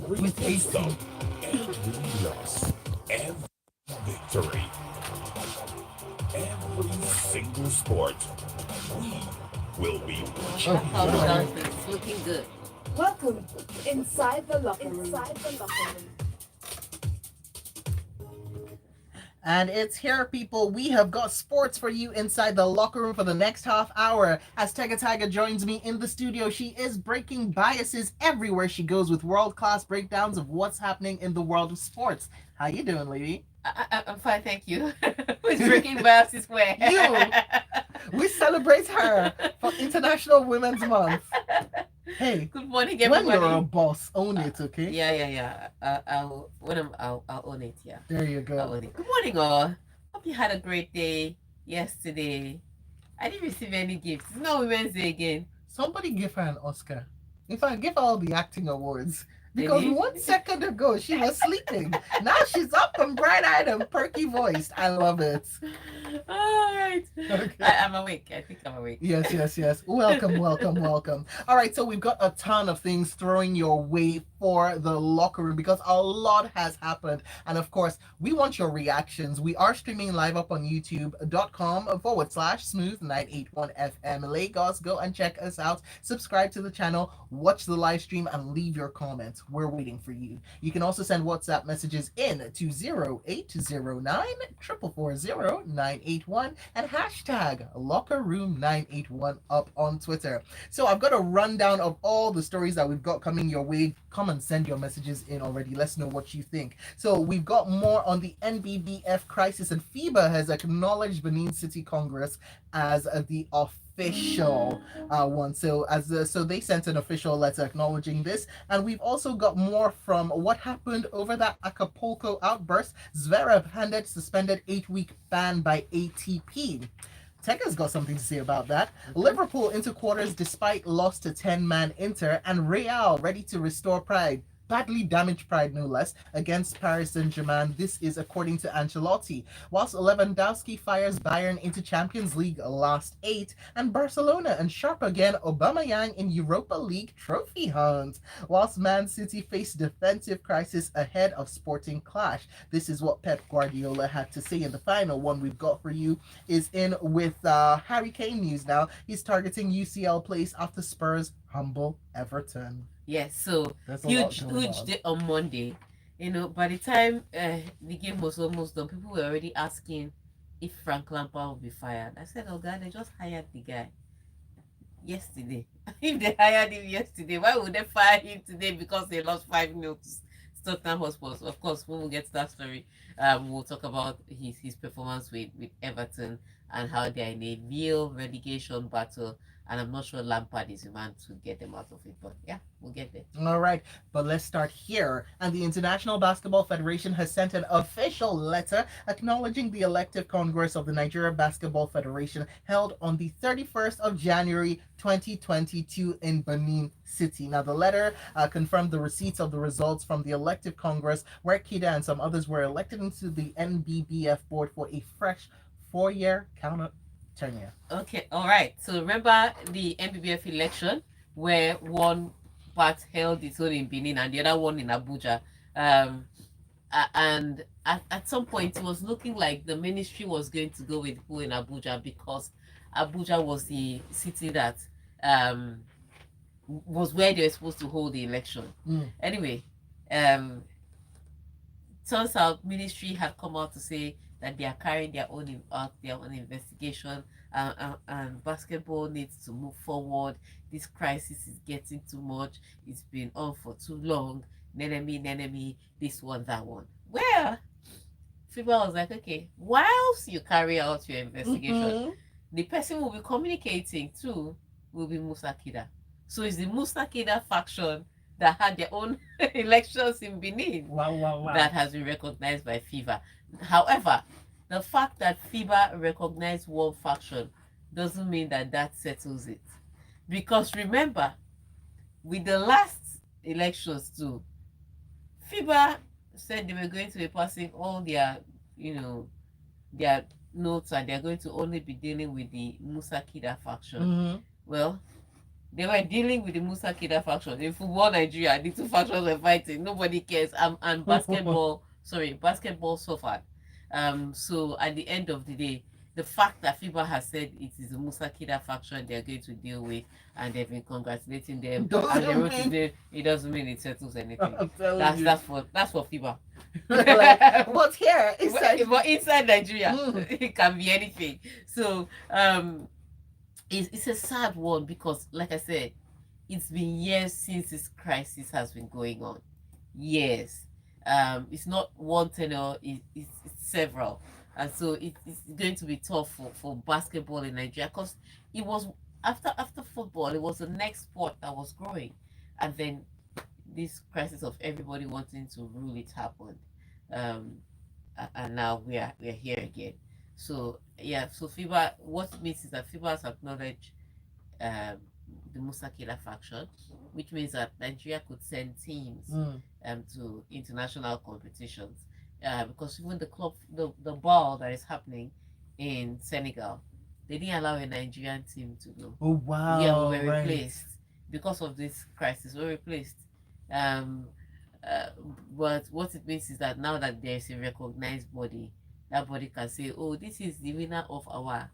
with AC. Every loss, every victory, every single sport, we will be watching. Oh, That's how what the am I dance doing? is looking good. Welcome inside the locker room. Inside the locker room. And it's here, people. We have got sports for you inside the locker room for the next half hour. As Tega Tiger joins me in the studio, she is breaking biases everywhere she goes with world-class breakdowns of what's happening in the world of sports. How you doing, lady? I'm fine, thank you. Who's breaking biases where? You. We celebrate her for International Women's Month. Hey, Good morning, when you're a everybody. boss, own it, okay? Yeah. I'll own it. Yeah, There you I'll go. own it. Good morning, all. Hope you had a great day yesterday. I didn't receive any gifts. It's not Women's Day again. Somebody give her an Oscar. In fact, give her all the acting awards. They Because need. 1 second ago she was sleeping. Now she's up and bright-eyed and perky voiced. I love it. All right. Okay. I'm awake. I think I'm awake. Yes. Welcome, welcome, welcome. All right, so we've got a ton of things throwing your way for the locker room because a lot has happened. And of course, we want your reactions. We are streaming live up on youtube.com/smooth981FM Lagos. Go and check us out. Subscribe to the channel, watch the live stream, and leave your comments. We're waiting for you. You can also send WhatsApp messages in to 0809 440 981 and hashtag locker room 981 up on Twitter. So I've got a rundown of all the stories that we've got coming your way. Come and send your messages in already. Let's know what you think. So we've got more on the NBBF crisis, and FIBA has acknowledged Benin City Congress as the official one. So they sent an official letter acknowledging this, and we've also got more from what happened over that Acapulco outburst. Zverev handed suspended 8-week ban by ATP. Tega's got something to say about that. Liverpool into quarters despite loss to 10-man Inter, and Real ready to restore pride. Badly damaged pride, no less, against Paris Saint-Germain. This is according to Ancelotti. Whilst Lewandowski fires Bayern into Champions League last 8, and Barcelona and sharp again Aubameyang in Europa League trophy hunt. Whilst Man City face defensive crisis ahead of Sporting clash. This is what Pep Guardiola had to say. And the final one we've got for you is in with Harry Kane news now. He's targeting UCL place after Spurs humble Everton. Yes, so There's a lot huge, going huge on. day on Monday. By the time the game was almost done, people were already asking if Frank Lampard would be fired. I said, oh God, they just hired the guy yesterday. If they hired him yesterday, why would they fire him today because they lost 5-0 to Tottenham Hotspur? Of course, when we get to that story, we'll talk about his performance with Everton and how they're in a real relegation battle. And I'm not sure Lampard is the man to get them out of it. But yeah, we'll get there. All right, but let's start here. And the International Basketball Federation has sent an official letter acknowledging the elective Congress of the Nigeria Basketball Federation held on the 31st of January 2022 in Benin City. Now, the letter confirmed the receipts of the results from the elective Congress, where Kida and some others were elected into the NBBF board for a fresh 4-year counter tenure. Okay, all right. So remember the NBBF election where one part held its own in Benin and the other one in Abuja. And at some point, it was looking like the ministry was going to go with who in Abuja because Abuja was the city that was where they were supposed to hold the election. Anyway, turns out ministry had come out to say that they are carrying their own investigation, and basketball needs to move forward. This crisis is getting too much. It's been on for too long. Nenemi, this one, that one. Well, FIBA was like, okay, whilst you carry out your investigation, the person will be communicating to will be Musa Kida. So it's the Musa Kida faction that had their own elections in Benin Wow. that has been recognized by FIBA. However, the fact that FIBA recognized one faction doesn't mean that that settles it. Because remember, with the last elections too, FIBA said they were going to be passing all their, their notes, and they're going to only be dealing with the Musa Kida faction. Well, They were dealing with the Musa Kida faction. In football Nigeria, the two factions were fighting. Nobody cares. And basketball suffered. So at the end of the day, the fact that FIBA has said it is the Musa Kida faction they're going to deal with, and they've been congratulating them, and they wrote his name, it doesn't mean it settles anything. I'm telling That's you. that's for FIBA. Like, but here inside, But inside Nigeria, Mm. it can be anything. So it's a sad one because, like I said, it's been years since this crisis has been going on. Years. It's not one tenor, it's several. And so it's going to be tough for basketball in Nigeria because it was after football, it was the next sport that was growing. And then this crisis of everybody wanting to rule it happened. Um, and now we are here again. So yeah, so FIBA, what it means is that FIBA has acknowledged um, the Musa Kila faction, which means that Nigeria could send teams to international competitions. Because even the ball that is happening in Senegal, they didn't allow a Nigerian team to go. Oh wow! Yeah, we were right. replaced because of this crisis. We were replaced. Um, uh, but what it means is that now that there is a recognized body, that body can say, "Oh, this is the winner of our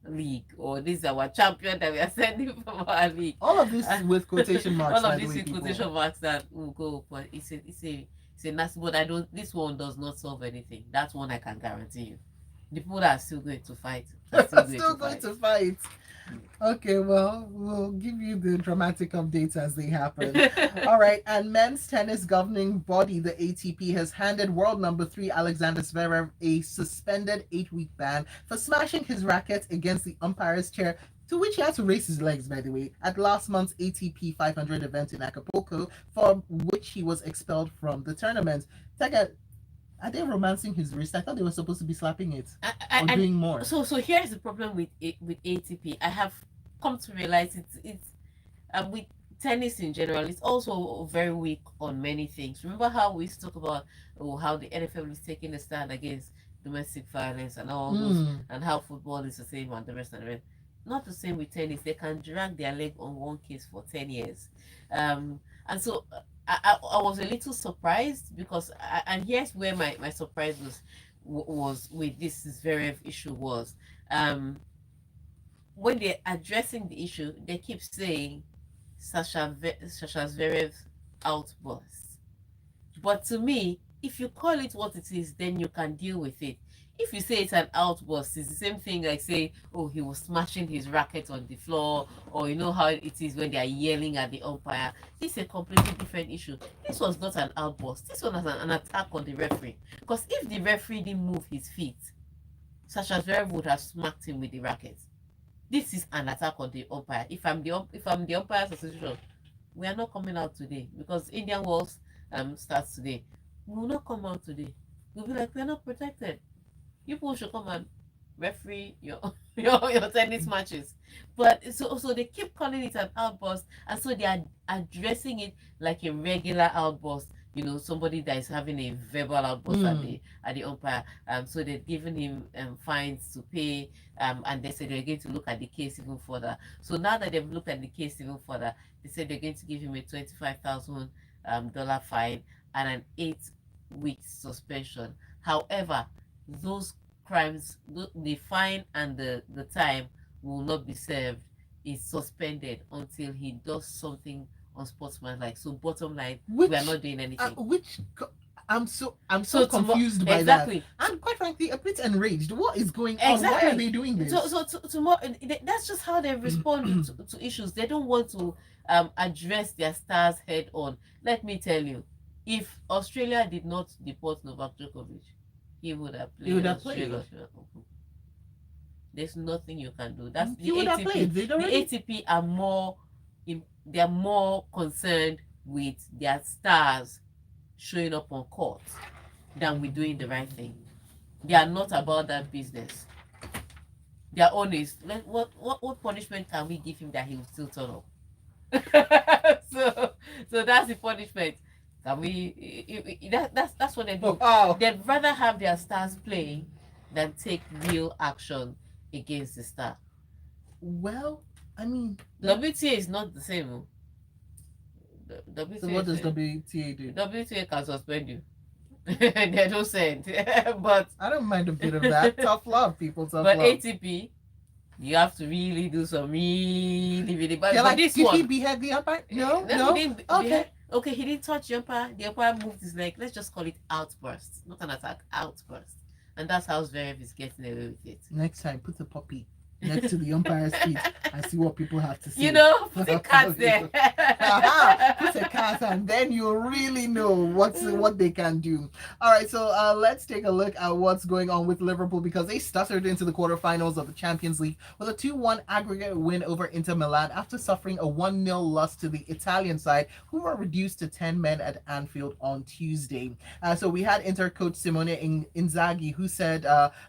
league, or this is our champion that we are sending from our league." All of this with quotation marks. All by of the this way, with people. quotation marks that will go, but it's a nasty. But I don't. This one does not solve anything. That's one I can guarantee you. The people that are still going to fight are Still going to fight. Okay, well, we'll give you the dramatic updates as they happen. All right, and men's tennis governing body, the ATP, has handed world number 3 Alexander Zverev a suspended 8-week ban for smashing his racket against the umpire's chair, to which he had to raise his legs, by the way, at last month's ATP 500 event in Acapulco, for which he was expelled from the tournament. Tega, are they romancing his wrist? I thought they were supposed to be slapping it or doing more. So here's the problem with ATP. I have come to realize it's with tennis in general. It's also very weak on many things. Remember how we talk about how the NFL is taking a stand against domestic violence and all those, and how football is the same and the rest and the rest. Not the same with tennis. They can drag their leg on one case for 10 years, and so I was a little surprised because and here's where my surprise was with this Zverev issue was when they're addressing the issue, they keep saying Sasha Zverev's outburst. But to me, if you call it what it is, then you can deal with it. If you say it's an outburst, it's the same thing like say, oh, he was smashing his racket on the floor, or you know how it is when they are yelling at the umpire. This is a completely different issue. This was not an outburst. This one was an attack on the referee. Because if the referee didn't move his feet, Sasha Zverev would have smacked him with the racket. This is an attack on the umpire. If I'm the umpires association, we are not coming out today because Indian Wells starts today. We will not come out today. We'll be like, we're not protected. You people should come and referee your tennis matches. But so they keep calling it an outburst, and so they are addressing it like a regular outburst. You know, somebody that is having a verbal outburst at the umpire. So they've given him fines to pay. And they said they're going to look at the case even further. So now that they've looked at the case even further, they said they're going to give him a $25,000 dollar fine and an 8-week suspension. However, those crimes, the fine and the time will not be served. It's suspended until he does something unsportsmanlike. So bottom line, we are not doing anything. I'm so confused by exactly. that. And quite frankly, a bit enraged. What is going on? Why are they doing this? So tomorrow, that's just how they respond to issues. They don't want to address their stars head on. Let me tell you, if Australia did not deport Novak Djokovic, he would have played. He would have played. There's nothing you can do. That's the ATP. The ATP are more concerned with their stars showing up on court than with doing the right thing. They are not about that business. Their own is what punishment can we give him that he will still turn up? so that's the punishment. Can we? That's what they do. Oh. They'd rather have their stars playing than take real action against the star. Well, I mean, WTA is not the same. so what does WTA do? WTA can suspend you. They don't say it. But I don't mind a bit of that. Tough love, people. Tough but love. ATP, you have to really do some really bad. Yeah, But like, this did one, he behead the umpire? No, he no. didn't Okay. okay, he didn't touch the umpire. The umpire moved his leg. Let's just call it outburst, not an attack, outburst. And that's how Zverev is getting away with it. Next time, put a puppy next to the umpire's feet and see what people have to say. You know, put a cat there. Put a cat, and then you'll really know what they can do. All right, so let's take a look at what's going on with Liverpool, because they stuttered into the quarterfinals of the Champions League with a 2-1 aggregate win over Inter Milan after suffering a 1-0 loss to the Italian side, who were reduced to 10 men at Anfield on Tuesday. So we had Inter coach Simone Inzaghi, who said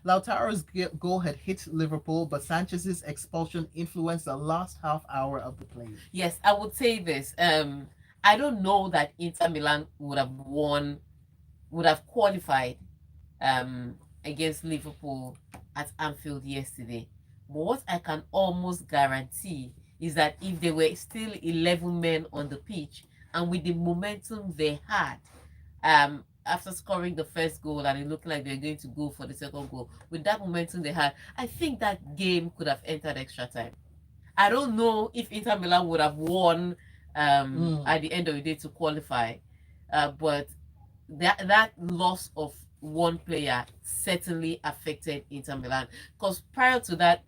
Lautaro's goal had hit Liverpool, but Sanchez's expulsion influenced the last half hour of the play. Yes, I would say this. I don't know that Inter Milan would have qualified against Liverpool at Anfield yesterday. But what I can almost guarantee is that if they were still 11 men on the pitch and with the momentum they had, after scoring the first goal and it looked like they were going to go for the second goal, with that momentum they had, I think that game could have entered extra time. I don't know if Inter Milan would have won at the end of the day to qualify, but that loss of one player certainly affected Inter Milan, because prior to that,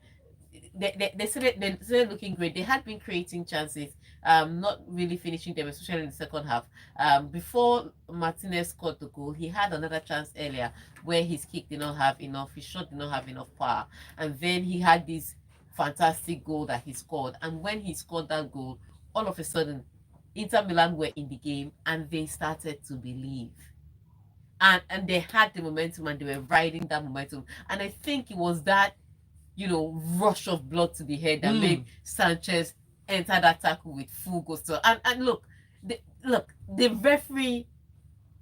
they started looking great. They had been creating chances, not really finishing them, especially in the second half. Before Martinez scored the goal, he had another chance earlier where his kick did not have enough, his shot did not have enough power, and then he had this fantastic goal that he scored. And when he scored that goal, all of a sudden, Inter Milan were in the game and they started to believe. And they had the momentum and they were riding that momentum. And I think it was that, rush of blood to the head that made Sanchez enter that tackle with full gusto. And look, the referee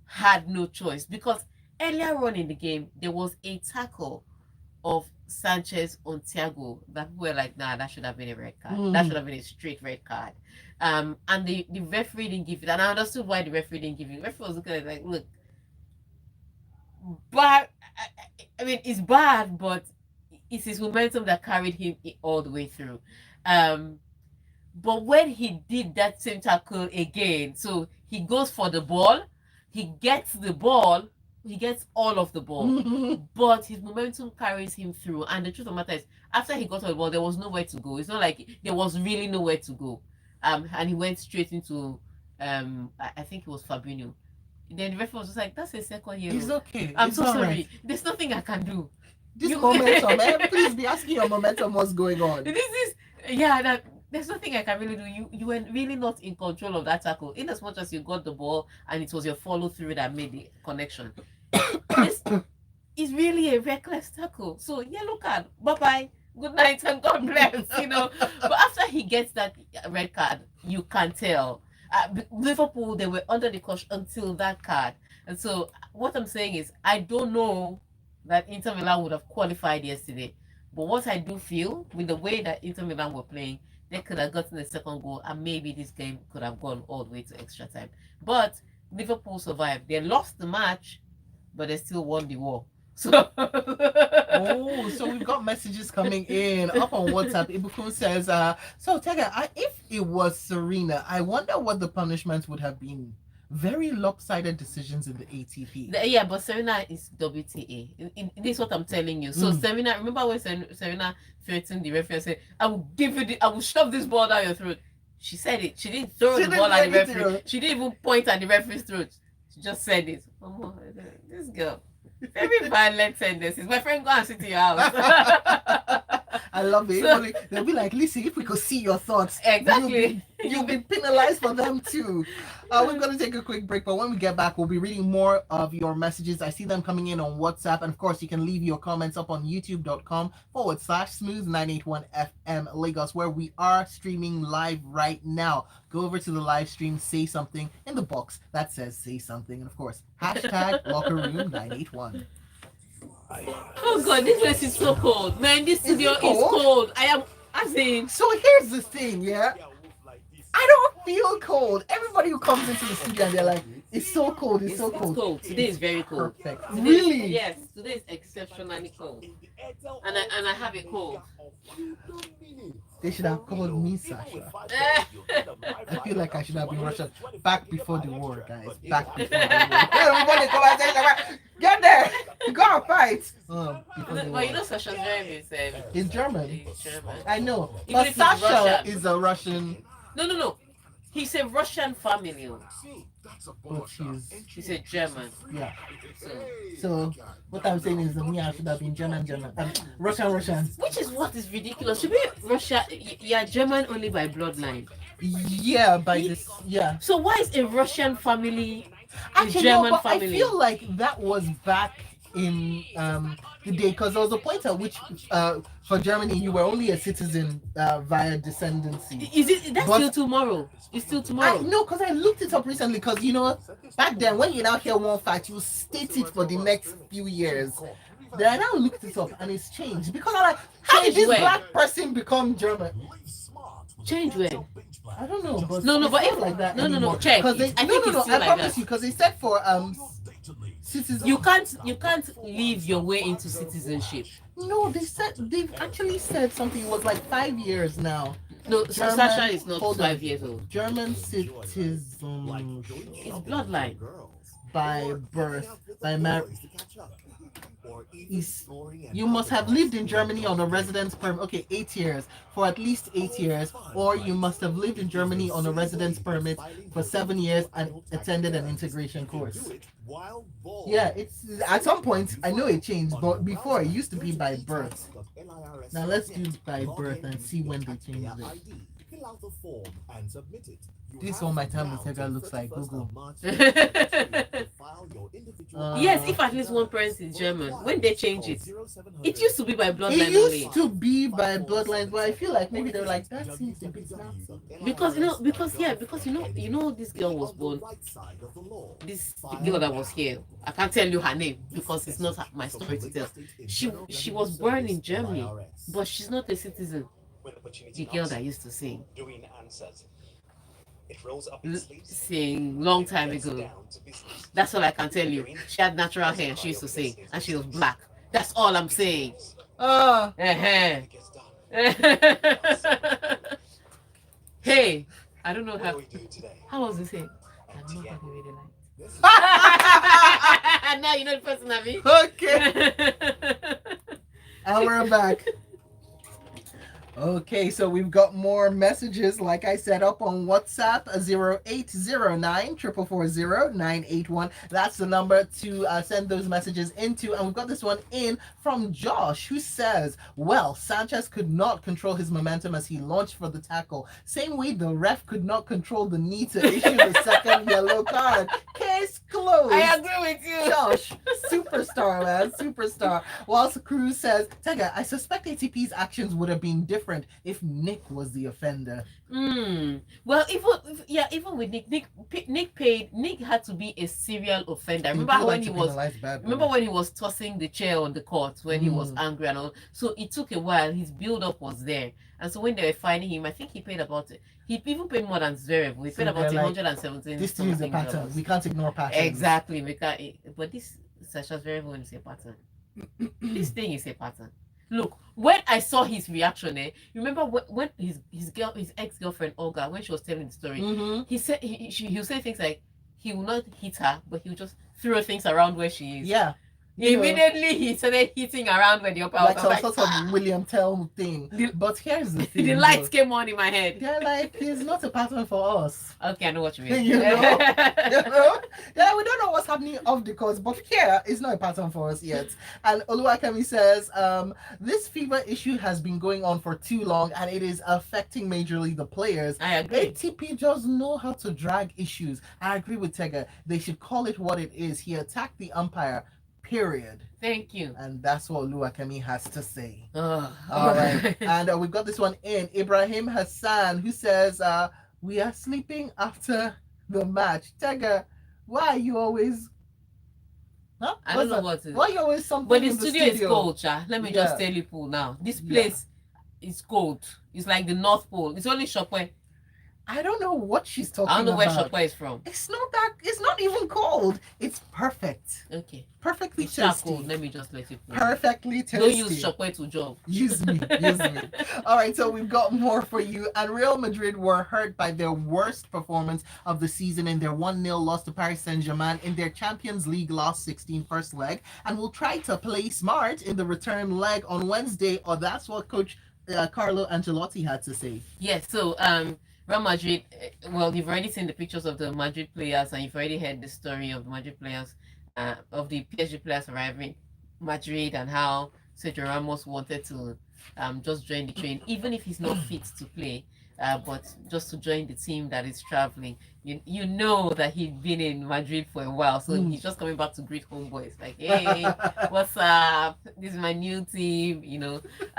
had no choice, because earlier on in the game, there was a tackle of Sanchez on Thiago that we were like, nah, that should have been a red card. That should have been a straight red card. And the referee didn't give it. And I understood why the referee didn't give it. The referee was looking at it like, look, but I mean, it's bad, but it's his momentum that carried him all the way through. But when he did that same tackle again, so he goes for the ball, he gets the ball, he gets all of the ball, but his momentum carries him through. And the truth of the matter is, after he got on the ball, there was nowhere to go. It's not like there was really nowhere to go. And he went straight into, I think it was Fabinho. Then the referee was just like, that's a second year. It's okay. I'm it's so sorry. Right. There's nothing I can do. This momentum, please be asking your momentum what's going on. There's nothing I can really do. You were really not in control of that tackle, in as much as you got the ball and it was your follow through that made the connection. This is really a reckless tackle. So yellow card, bye bye, good night and God bless. But after he gets that red card, you can tell. Liverpool, they were under the cosh until that card. And so what I'm saying is, I don't know that Inter Milan would have qualified yesterday. But what I do feel, with the way that Inter Milan were playing, they could have gotten the second goal and maybe this game could have gone all the way to extra time. But Liverpool survived. They lost the match, but they still won the war. So so we've got messages coming in up on WhatsApp. Ibukun says, so Tega, if it was Serena, I wonder what the punishment would have been. Very lopsided decisions in the ATP. Yeah, but Serena is WTA. This is what I'm telling you. So Serena, remember when Serena threatened the referee and said, I will shove this ball down your throat. She said it. She didn't throw the ball at the referee. She didn't even point at the referee's throat. She just said it. Oh, this girl. Very violent tendencies. My friend, go and sit in your house. I love it. So, they'll be like, listen, if we could see your thoughts, exactly, you'll be penalized for them too. We're going to take a quick break, but when we get back, we'll be reading more of your messages. I see them coming in on WhatsApp, and of course, you can leave your comments up on youtube.com/smooth981FM Lagos, where we are streaming live right now. Go over to the live stream, say something in the box that says say something, and of course, #LockerRoom981. Oh God, this place is so cold, man. This studio is cold. I As in, So here's the thing, yeah. I don't feel cold. Everybody who comes into the studio and they're like, it's so cold, it's so it's cold. cold. Today is very cold. Perfect. Today, Really? Yes, today is exceptionally cold. And I have a cold. They should have called me Sasha. I feel like I should have been Russian back before the war, guys. Back before the war. Everybody come and say, get there, go and fight. Before the war. But you know Sasha's very He's German. He's German. I know. Even But if he's Sasha Russian. is a Russian. No. He's a Russian family. But He's a German. yeah. So, So what I'm saying is that me, I should have been German. Russian. which is what is ridiculous. To be Russia, you're German only by bloodline. Yeah, by this. Yeah. So why is a Russian family a Actually, German no, but family? I feel like that was back in the day, because there was a point at which for Germany you were only a citizen via descendancy. Is it that's But- still tomorrow? It's still tomorrow. No, because I looked it up recently. Because back then when you now hear one fact, you state it for the next few years. Then I now looked it up and it's changed, because I'm like, how did Change this when? black person become German? Change when? I don't know, but No, it's but not if- like that no, anymore. check Because it. I no, think no, it's no, still I like promise that. you, because they said for citizens. You can't leave your way into citizenship. No, they've actually said something. It was like 5 years now. No, German- Sasha is not hold 5 on. years old. German citizen It's bloodline. by birth, by marriage. You must have lived in Germany on a residence permit. Okay, 8 years for at least 8 years, or you must have lived in Germany on a residence permit for 7 years and attended an integration course. Yeah, it's at some point I know it changed, but before it used to be by birth. Now let's do by birth and see when they changed it. This one my time with Tega looks like Google. Yes, if at least one person is German, when they change it, it used to be by It bloodline used only. to be by bloodlines, but I feel like maybe they're like, that seems a bit Nazi. Because you know this girl was born. This girl that was here, I can't tell you her name because it's not my story to tell. She was born in Germany, but she's not a citizen. The girl that used to sing. Sing long time ago. That's all I can tell you. She had natural hair. She used to sing, and she was black. That's all I'm saying. Ah, Uh-huh. Hey, I don't know how. How was this here? I'm not having really like. Now you know the person I mean. okay. And we're back. Okay, so we've got more messages, like I said, up on WhatsApp, 0809-440-981. That's the number to send those messages into. And we've got this one in from Josh, who says, well, Sanchez could not control his momentum as he launched for the tackle. Same way the ref could not control the need to issue the second yellow card. Case closed. I agree with you. Josh, superstar, man, superstar. Whilst Cruz says, Tega, I suspect ATP's actions would have been different if Nick was the offender. Well, even with Nick had to be a serial offender. Remember when he was tossing the chair on the court when he was angry and all. So it took a while. His build up was there, and so when they were finding him, I think he paid about it. He even paid more than Zverev. He paid about 117. This thing is a pattern. We can't ignore patterns. Exactly. We can't. But this Sasha Zverev is a pattern. This thing is a pattern. Look, when I saw his reaction, remember when his ex-girlfriend Olga, when she was telling the story, he said he would say things like he will not hit her, but he will just throw things around where she is. Yeah. Immediately he started hitting around when the upper like some sort of William Tell thing. But here's the thing. The lights came on in my head. They're like, it's not a pattern for us. Okay, I know what you mean. You know? Yeah, we don't know what's happening off the course, but here it's not a pattern for us yet. And Oluwakemi says, this fever issue has been going on for too long and it is affecting majorly the players. I agree. ATP just know how to drag issues. I agree with Tega. They should call it what it is. He attacked the umpire. Period. Thank you. And that's what Oluwakemi has to say. All right. And we've got this one in. Ibrahim Hassan, who says, we are sleeping after the match. Tega, why are you always... Huh? I don't know what it is. Why are you always something But the in studio is cold, Cha. Let me just Yeah. tell you now. This place is cold. It's like the North Pole. It's only Shopware. I don't know what she's talking I don't know about. where Shopware is from. It's not even cold. It's perfect. Okay. Perfectly It's tasty. cold. Let me just let you know. Perfectly tasty. Don't use Shopware to job. Use me. All right, so we've got more for you. And Real Madrid were hurt by their worst performance of the season in their 1-0 loss to Paris Saint-Germain in their Champions League last 16 first leg, and will try to play smart in the return leg on Wednesday, or that's what Coach Carlo Ancelotti had to say. Yes, so Real Madrid, well, you've already seen the pictures of the Madrid players, and you've already heard the story of the Madrid players, of the PSG players arriving Madrid, and how Sergio Ramos wanted to just join the train, even if he's not fit to play, but just to join the team that is traveling. You know that he'd been in Madrid for a while, so he's just coming back to greet homeboys, like, hey, what's up? This is my new team,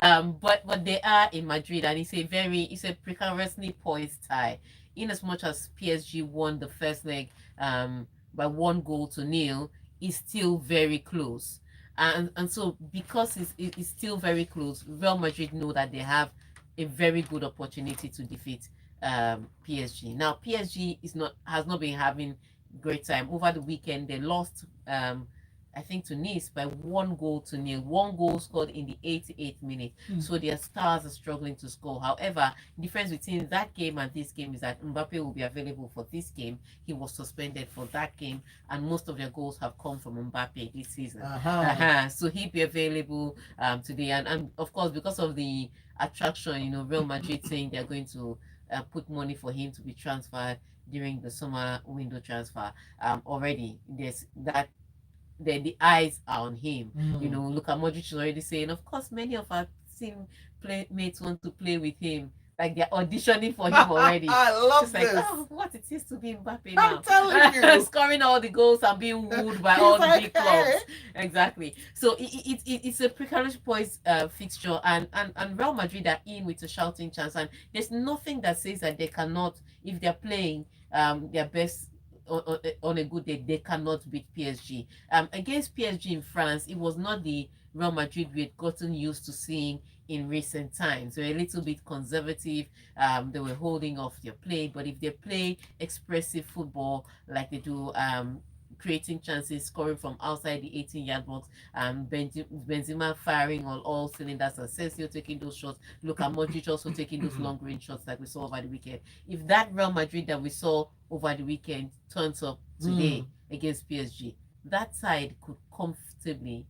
but they are in Madrid, and it's a precariously poised tie, in as much as PSG won the first leg by 1-0. It's still very close. And so because it's still very close, Real Madrid know that they have a very good opportunity to defeat PSG. Now PSG has not been having great time. Over the weekend they lost I think to Nice by 1-0. One goal scored in the 88th minute. So their stars are struggling to score. However, the difference between that game and this game is that Mbappe will be available for this game. He was suspended for that game, and most of their goals have come from Mbappe this season. So he'll be available today, and of course, because of the attraction, Real Madrid saying they're going to put money for him to be transferred during the summer window transfer. Already there's that. The eyes are on him. Luka Modric is already saying, of course, many of our team mates want to play with him. Like they're auditioning for him already. I love this. Like, what it is to be Mbappe now. I'm telling you. Scoring all the goals and being wooed by all the big clubs. Exactly. So it's a precarious poised fixture, and Real Madrid are in with a shouting chance, and there's nothing that says that they cannot, if they're playing their best on a good day, they cannot beat PSG. Against PSG in France, it was not the Real Madrid we had gotten used to seeing in recent times. They were a little bit conservative. They were holding off their play, but if they play expressive football like they do, creating chances, scoring from outside the 18-yard box, Benzema firing on all cylinders, Asensio taking those shots, Luka Modric also taking those long-range shots like we saw over the weekend. If that Real Madrid that we saw over the weekend turns up today against PSG, that side could comfortably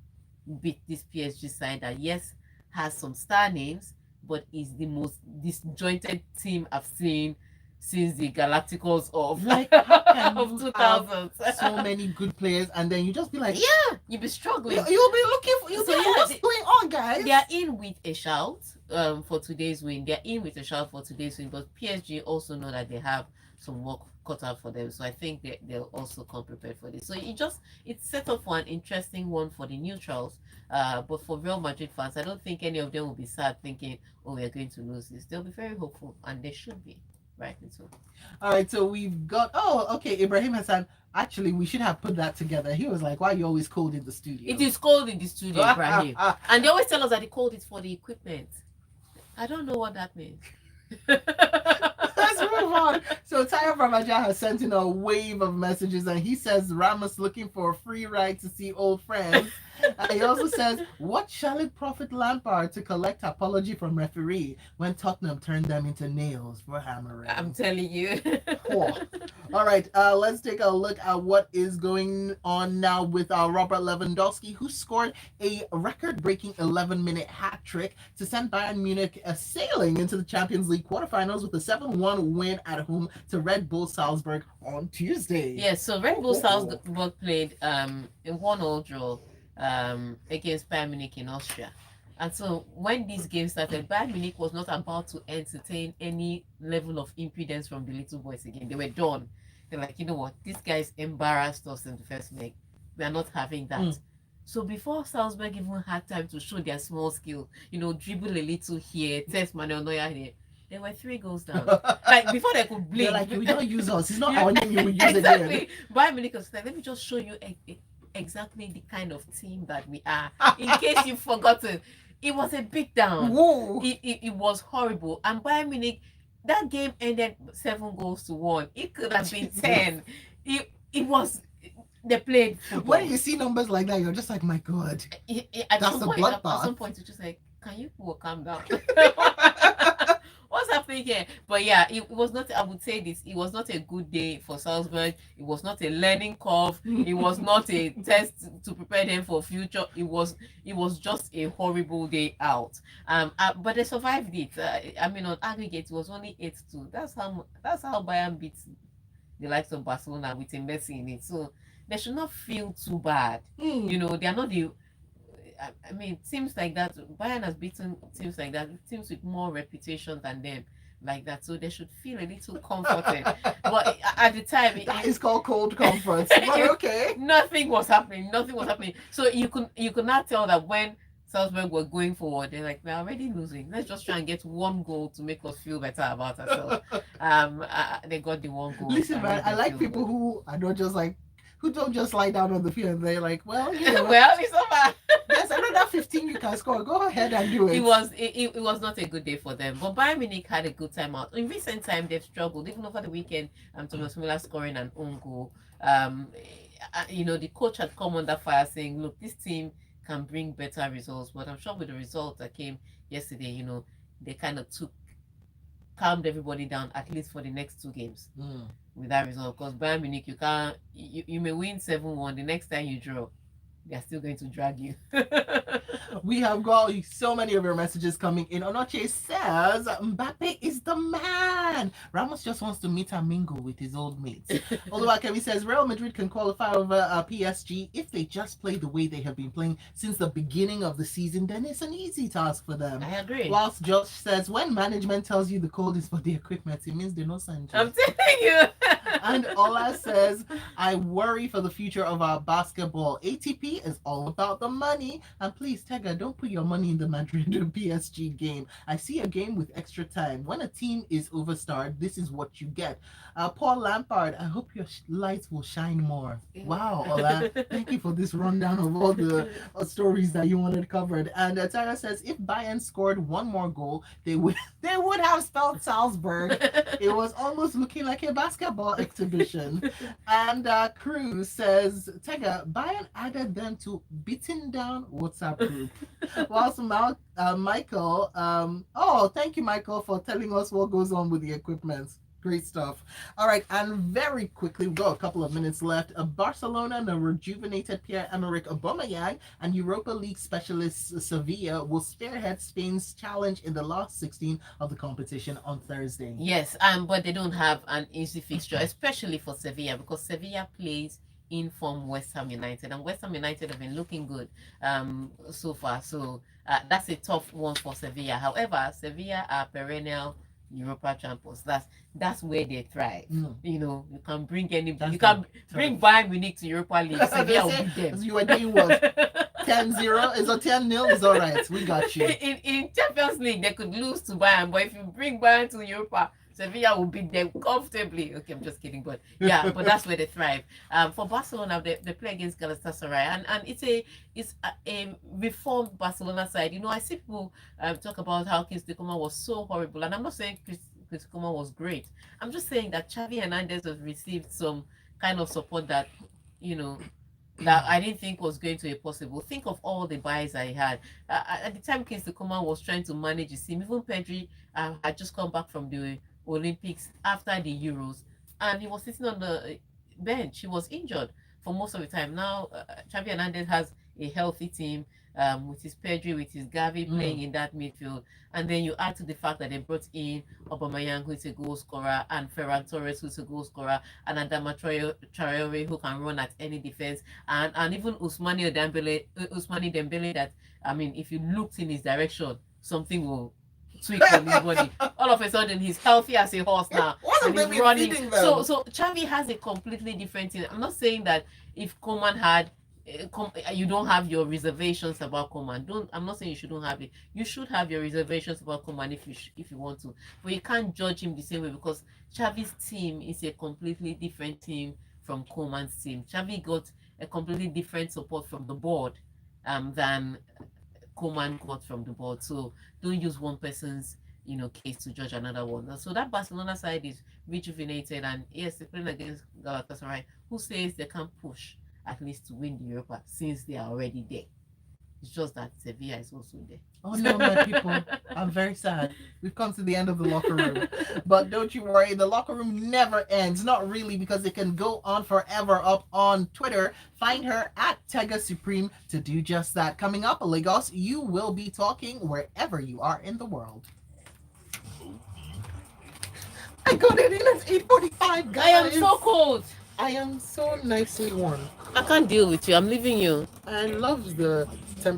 beat this PSG side that, yes, has some star names, but is the most disjointed team I've seen since the Galacticos of of 2000. So many good players, and then you just be like, you'll be struggling. You'll be looking for what's going on, guys. They are in with a shout for today's win. They're in with a shout for today's win, but PSG also know that they have some work cut out for them. So I think they'll also come prepared for this. So it's set up for an interesting one for the neutrals. But for Real Madrid fans, I don't think any of them will be sad thinking, oh, we're going to lose this. They'll be very hopeful, and they should be. Right, so. All right, so we've got Ibrahim Hassan. Actually, we should have put that together. He was like, why are you always cold in the studio? It is cold in the studio, Ibrahim. And they always tell us that the cold is for the equipment. I don't know what that means. Let's move on. So Tayo Brahmaja has sent in a wave of messages, and he says Ramos looking for a free ride to see old friends. And he also says, what shall it profit Lampard to collect apology from referee when Tottenham turned them into nails for hammering? I'm telling you. All right, let's take a look at what is going on now with Robert Lewandowski, who scored a record-breaking 11-minute hat trick to send Bayern Munich sailing into the Champions League quarterfinals with a 7-1 win at home to Red Bull Salzburg on Tuesday. Yes, so Red Bull Salzburg played a 1-0 draw against Bayern Munich in Austria. And so when this game started, Bayern Munich was not about to entertain any level of impudence from the little boys again. They were done. They're like, you know what? These guys embarrassed us in the first leg. We are not having that. So before Salzburg even had time to show their small skill, dribble a little here, test Manuel Neuer here, there were 3 goals down. Like before they could blink. They're like, we don't use us. It's not our name. You will use exactly. it again. Bayern Munich was like, let me just show you exactly the kind of team that we are. In case you've forgotten, It was a beat down. Whoa. It was horrible. And Bayern Munich, that game ended 7 goals to 1. It could have been Jesus. 10. It was, they played football. When you see numbers like that, you're just like, my God. At That's some a point, bloodbath. at some point, it's just like, can you people calm down? What's happening here? But yeah, it was not, I would say this, it was not a good day for Salzburg. It was not a learning curve. It was not a test to prepare them for future. It was just a horrible day out. But they survived it. I mean, on aggregate, it was only 8-2. That's how Bayern beat the likes of Barcelona with a Messi in it. So they should not feel too bad. They are not the. I mean, teams like that, Bayern has beaten teams like that, teams with more reputation than them, like that. So they should feel a little comforted. But at the time, That is called cold comfort. But okay. nothing was happening. Nothing was happening. So you could not tell that when Salzburg were going forward, they're like, we're already losing. Let's just try and get one goal to make us feel better about ourselves. They got the one goal. Listen, man, I like people who are not just like, who don't just lie down on the field. They're like, well, well, it's over. There's another 15 you can score. Go ahead and do it. It was not a good day for them. But Bayern Munich had a good time out. In recent time, they've struggled. Even over the weekend, Thomas Müller scoring an own goal. The coach had come under fire saying, look, this team can bring better results. But I'm sure with the result that came yesterday, they kind of calmed everybody down, at least for the next 2 games. With that result. Because Bayern Munich, you may win 7-1. The next time you draw, they're still going to drag you. We have got so many of your messages coming in. Onoche says Mbappe is the man. Ramos just wants to meet and mingle with his old mates. Oluwakemi says Real Madrid can qualify over PSG if they just play the way they have been playing since the beginning of the season. Then it's an easy task for them. I agree. Whilst Josh says when management tells you the code is for the equipment, it means they know Sanjay. I'm telling you. And Ola says, I worry for the future of our basketball. ATP is all about the money. And please, Tega, don't put your money in the Madrid PSG game. I see a game with extra time. When a team is overstarred, this is what you get. Paul Lampard, I hope your lights will shine more. Wow, Ola. Thank you for this rundown of all the stories that you wanted covered. And Tara says, if Bayern scored one more goal, they would have spelled Salzburg. It was almost looking like a basketball exhibition. And Cruz says, Tega, Bayern added them to beaten down WhatsApp group. Whilst Michael, thank you, Michael, for telling us what goes on with the equipment. Great stuff. All right, and very quickly, we've got a couple of minutes left. Barcelona, the rejuvenated Pierre-Emerick Aubameyang, and Europa League specialist Sevilla will spearhead Spain's challenge in the last 16 of the competition on Thursday. Yes, but they don't have an easy fixture, especially for Sevilla, because Sevilla plays in from West Ham United, and West Ham United have been looking good so far. So that's a tough one for Sevilla. However, Sevilla are perennial Europa champions. That's where they thrive. You can bring anybody. You can bring Bayern Munich to Europa League. Sevilla will beat them. You are doing what? 10-0 is a 10-0 is all right. We got you. In Champions League, they could lose to Bayern, but if you bring Bayern to Europa, Sevilla will beat them comfortably. Okay, I'm just kidding, but yeah, but that's where they thrive. For Barcelona, they play against Galatasaray, and it's a reformed Barcelona side. I see people talk about how Kingsley Coman was so horrible, and I'm not saying Kingsley Coman was great. I'm just saying that Xavi Hernandez has received some kind of support that that I didn't think was going to be possible. Think of all the buys I had. At the time Kingsley Coman was trying to manage his team, even Pedri had just come back from the Olympics after the Euros, and he was sitting on the bench. He was injured for most of the time. Now, Xavi Hernandez has a healthy team with his Pedri, with his Gavi playing in that midfield. And then you add to the fact that they brought in Aubameyang, who is a goal scorer, and Ferran Torres, who is a goal scorer, and Adama Traore, who can run at any defense, and even Ousmane Dembele, that, I mean, if you looked in his direction, something will tweak on his body. All of a sudden, he's healthy as a horse now. And he's running. So Xavi has a completely different thing. I'm not saying that if Coman had you don't have your reservations about Coman. I'm not saying you shouldn't have it. You should have your reservations about Coman if you want to, but you can't judge him the same way, because Xavi's team is a completely different team from Coman's team. Xavi got a completely different support from the board than command got from the board. So don't use one person's case to judge another one. So that Barcelona side is rejuvenated, and yes, they're playing against Galatasaray, who says they can push at least to win the Europa since they are already there. It's just that Sevilla is also there. Oh no, my people, I'm very sad. We've come to the end of the locker room. But don't you worry, the locker room never ends. Not really, because it can go on forever up on Twitter. Find her at Tega Supreme to do just that. Coming up, Lagos, you will be talking wherever you are in the world. I got it in at 8:45, guys. I am so cold. I am so nicely warm. I can't deal with you. I'm leaving you. I love the temperature.